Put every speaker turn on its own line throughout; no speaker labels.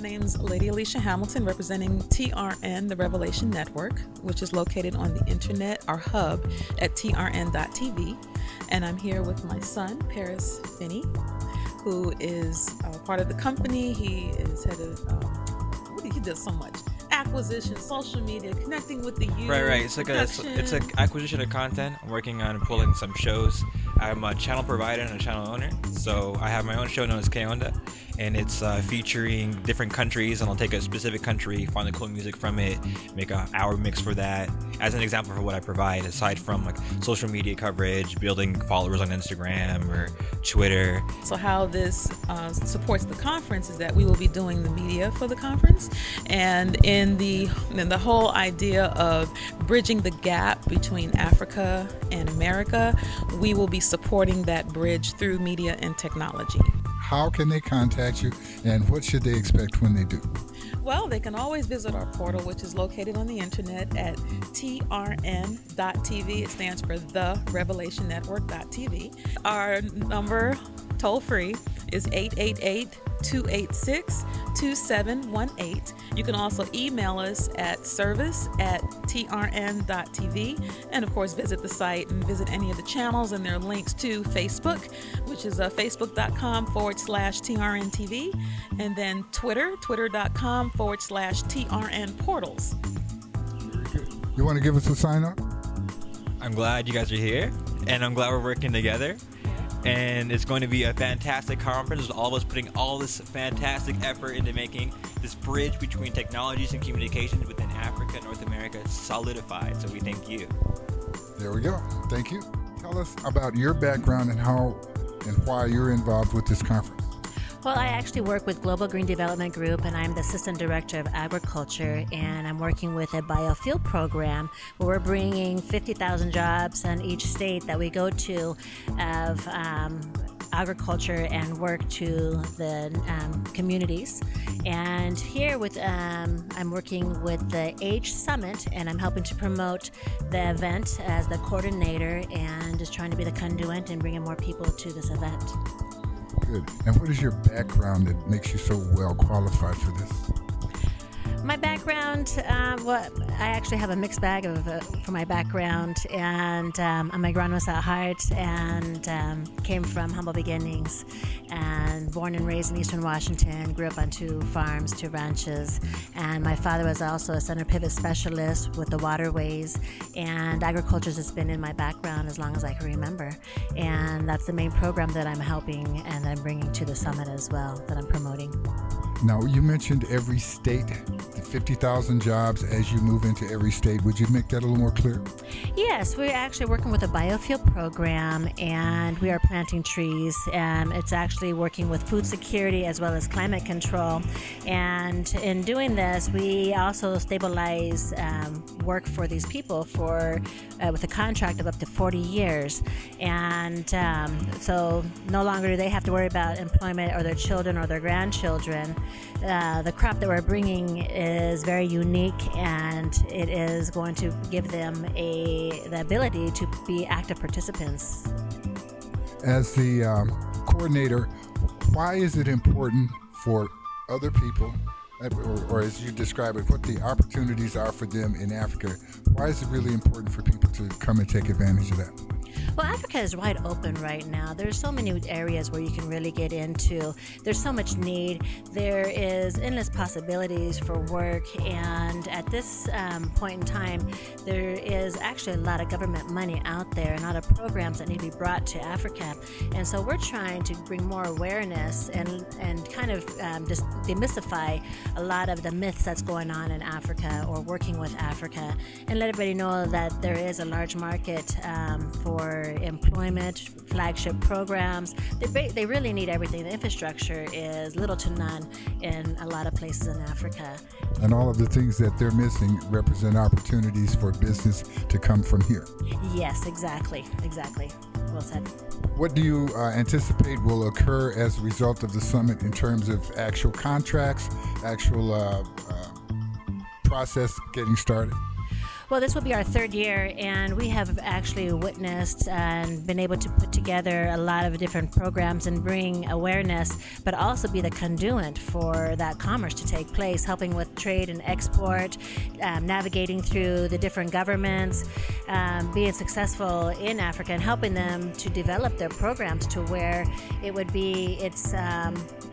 name's Lady Alicia Hamilton, representing TRN, the Revelation Network, which is located on the internet, our hub, at trn.tv. And I'm here with my son, Paris Finney, who is part of the company. He is head of, he does so much. Acquisition, social media, connecting with the youth.
Right. It's an acquisition of content. I'm working on pulling some shows. I'm a channel provider and a channel owner. So I have my own show known as K Onda, and it's featuring different countries, and I'll take a specific country, find the cool music from it, make an hour mix for that, as an example for what I provide, aside from like social media coverage, building followers on Instagram or Twitter.
So how this supports the conference is that we will be doing the media for the conference, and in the whole idea of bridging the gap between Africa and America, we will be supporting that bridge through media and technology.
How can they contact you, and what should they expect when they do?
Well, they can always visit our portal, which is located on the internet at trn.tv. It stands for the Revelation Network.tv. Our number, toll free, is 888-286-2718. You can also email us at service@trn.tv, and of course visit the site and visit any of the channels, and there are links to Facebook, which is facebook.com/TRNTV, and then twitter.com/TRN portals.
Very good. You want to give us a sign up?
I'm glad you guys are here, and I'm glad we're working together. And it's going to be a fantastic conference with all of us putting all this fantastic effort into making this bridge between technologies and communications within Africa and North America solidified. So we thank you.
There we go. Thank you. Tell us about your background and how and why you're involved with this conference.
Well, I actually work with Global Green Development Group, and I'm the Assistant Director of Agriculture, and I'm working with a biofuel program where we're bringing 50,000 jobs in each state that we go to of agriculture and work to the communities. And here with I'm working with the Age Summit, and I'm helping to promote the event as the coordinator and just trying to be the conduit and bringing more people to this event.
Good. And what is your background that makes you so well qualified for this?
My background, I actually have a mixed bag for my background, and I'm an agronomist at heart, and came from humble beginnings, and born and raised in Eastern Washington, grew up on 2 farms, 2 ranches, and my father was also a center pivot specialist with the waterways, and agriculture has been in my background as long as I can remember, and that's the main program that I'm helping and I'm bringing to the summit as well, that I'm promoting.
Now, you mentioned every state, the 50,000 jobs as you move into every state. Would you make that a little more clear?
Yes, we're actually working with a biofuel program, and we are planting trees. It's actually working with food security as well as climate control. And in doing this, we also stabilize work for these people with a contract of up to 40 years. And so no longer do they have to worry about employment or their children or their grandchildren. The crop that we're bringing is very unique, and it is going to give them the ability to be active participants.
As the coordinator, why is it important for other people, or as you describe it, what the opportunities are for them in Africa? Why is it really important for people to come and take advantage of that?
Well, Africa is wide open right now. There's so many areas where you can really get into. There's so much need. There is endless possibilities for work, and at this point in time, there is actually a lot of government money out there and a lot of programs that need to be brought to Africa. And so we're trying to bring more awareness and kind of just demystify a lot of the myths that's going on in Africa or working with Africa, and let everybody know that there is a large market for employment, flagship programs. They really need everything. The infrastructure is little to none in a lot of places in Africa.
And all of the things that they're missing represent opportunities for business to come from here.
Yes, exactly. Well said.
What do you anticipate will occur as a result of the summit in terms of actual contracts, actual process getting started?
Well, this will be our third year, and we have actually witnessed and been able to put together a lot of different programs and bring awareness, but also be the conduit for that commerce to take place, helping with trade and export, navigating through the different governments, being successful in Africa, and helping them to develop their programs to where it's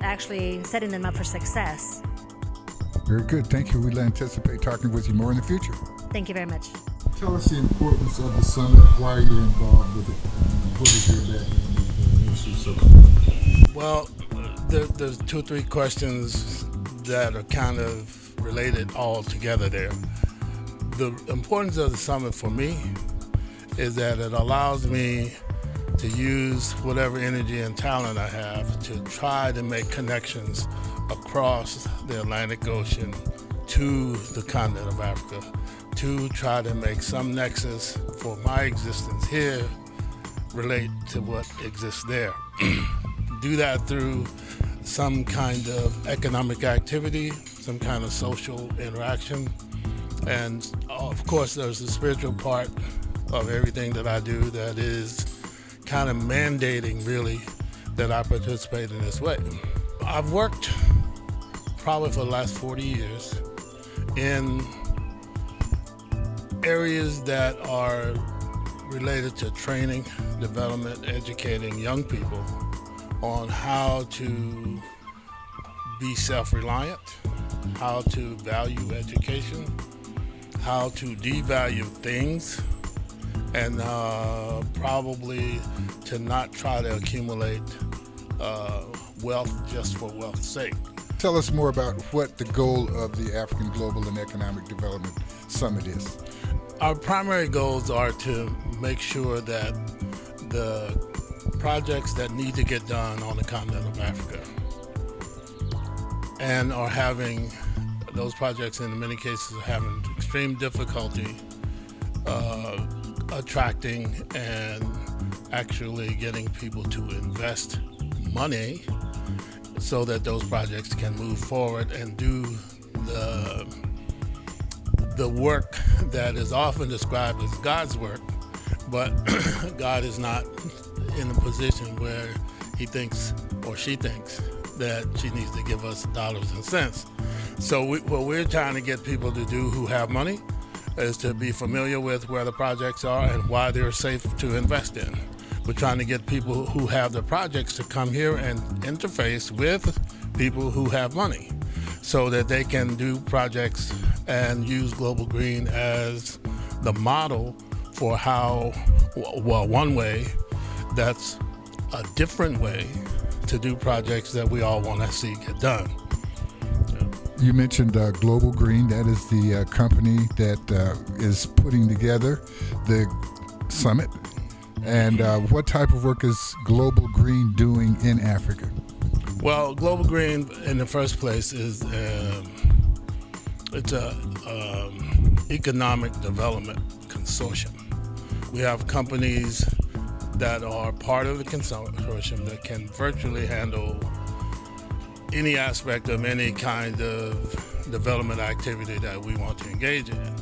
actually setting them up for success.
Very good. Thank you. We'll anticipate talking with you more in the future.
Thank you very much.
Tell us the importance of the summit, why you're involved with it, what is your background?
Well, there's 2 or 3 questions that are kind of related all together there. The importance of the summit for me is that it allows me to use whatever energy and talent I have to try to make connections across the Atlantic Ocean to the continent of Africa, to try to make some nexus for my existence here relate to what exists there. Do that through some kind of economic activity, some kind of social interaction, and of course there's the spiritual part of everything that I do that is kind of mandating really that I participate in this way. I've worked probably for the last 40 years in areas that are related to training, development, educating young people on how to be self-reliant, how to value education, how to devalue things, and probably to not try to accumulate wealth just for wealth's sake.
Tell us more about what the goal of the African Global and Economic Development Summit is.
Our primary goals are to make sure that the projects that need to get done on the continent of Africa and are having those projects in many cases are having extreme difficulty attracting and actually getting people to invest money so that those projects can move forward and do the work that is often described as God's work, but God is not in a position where he thinks or she thinks that she needs to give us dollars and cents. So what we're trying to get people to do who have money is to be familiar with where the projects are and why they're safe to invest in. We're trying to get people who have the projects to come here and interface with people who have money so that they can do projects and use Global Green as the model for how, well, one way that's a different way to do projects that we all want to see get done.
You mentioned Global Green. That is the company that is putting together the summit. And what type of work is Global Green doing in Africa?
Well, Global Green, in the first place, is it's a economic development consortium. We have companies that are part of the consortium that can virtually handle any aspect of any kind of development activity that we want to engage in.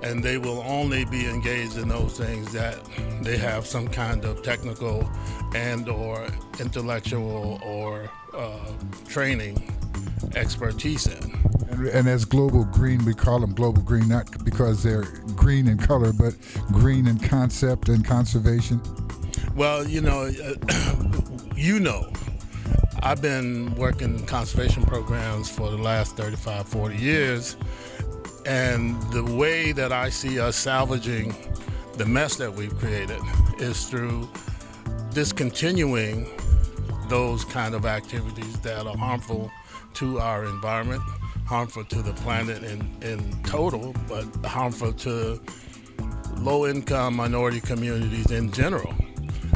And they will only be engaged in those things that they have some kind of technical and or intellectual or training expertise in.
And as Global Green, we call them Global Green not because they're green in color, but green in concept and conservation.
Well, I've been working conservation programs for the last 35, 40 years, and the way that I see us salvaging the mess that we've created is through discontinuing those kind of activities that are harmful to our environment, harmful to the planet in total, but harmful to low-income minority communities in general.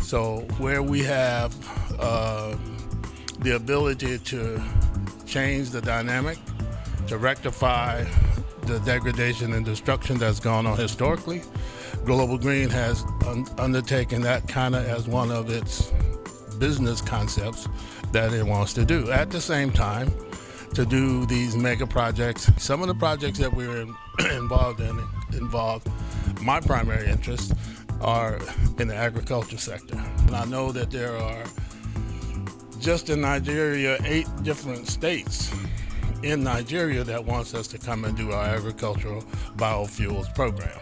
So where we have the ability to change the dynamic, to rectify the degradation and destruction that's gone on historically, Global Green has undertaken that kind of as one of its business concepts that it wants to do. At the same time, to do these mega projects. Some of the projects that we're involved in involve my primary interests are in the agriculture sector. And I know that there are, just in Nigeria, 8 different states in Nigeria that wants us to come and do our agricultural biofuels program.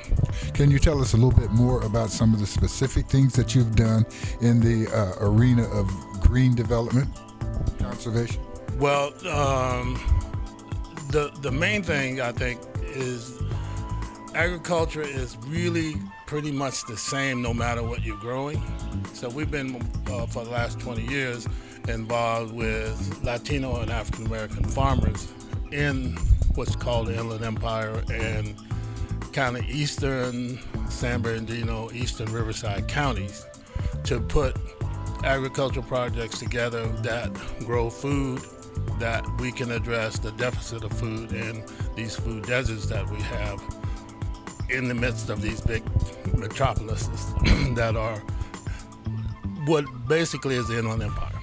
Can you tell us a little bit more about some of the specific things that you've done in the arena of green development, conservation?
Well, the main thing I think is agriculture is really pretty much the same no matter what you're growing. So we've been for the last 20 years involved with Latino and African American farmers in what's called the Inland Empire and kind of eastern San Bernardino, eastern Riverside counties to put agricultural projects together that grow food, that we can address the deficit of food in these food deserts that we have in the midst of these big metropolises that are what basically is the Inland Empire.